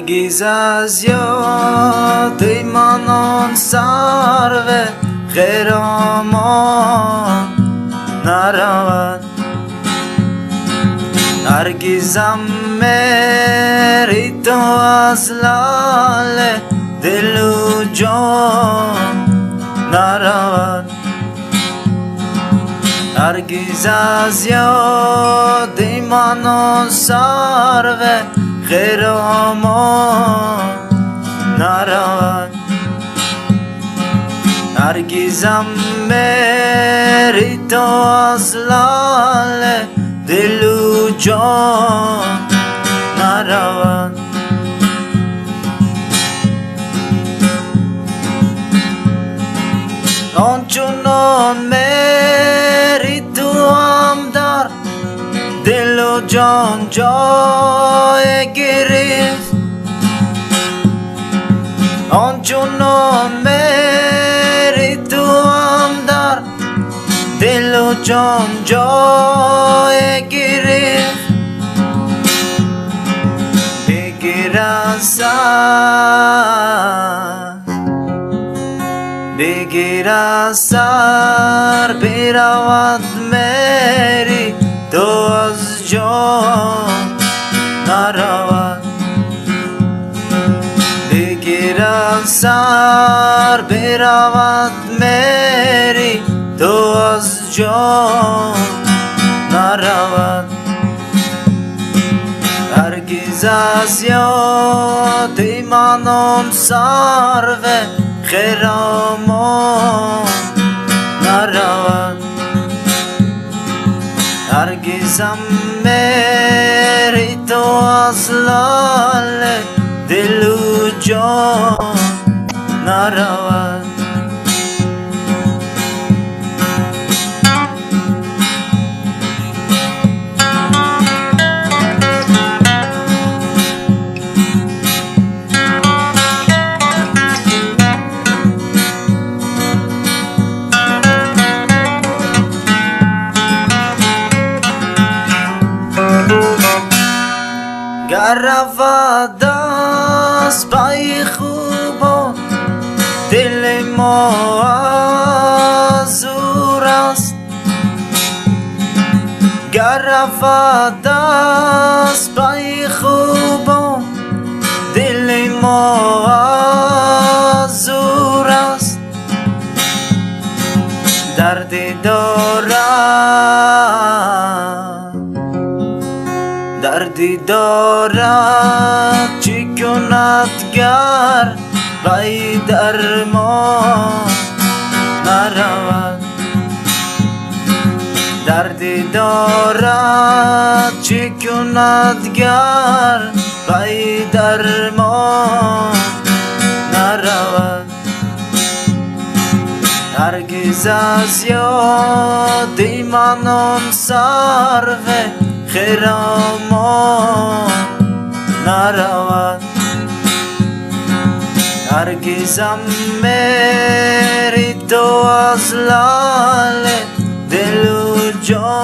هرگز از یاد من آن سرو خرامان نرود. هرگزم میری تو از لاله دل و جان نرود. هرگز از یاد من آن سرو خرامان نرود. هرگزم میری تو از لاله دل و جان نرود. آنچنان میری تو هم در دل و جان جای گرفت. آنچنان میری تو هم در دل و جان جای گرفت. بگیر از سر، بگیر از سر برود میری تو از جان نرود. بگیر از سر برود میری تو از جان نرود. هرگز از یاد من آن سرو خرامان نرود. هرگزم میری تو از لاله دل و جان نرود. گر رود از پی خوبان دل ما از او است. گر رود از پی خوبان دل ما از او است. دردی دارد، دردی دارد چه کند گر بی درمان نرود. دردی دارد چه کند گر بی درمان نرود. هرگز از یاد من آن سرو خرامان نرود. هرگزم میری تو از لاله دل و جان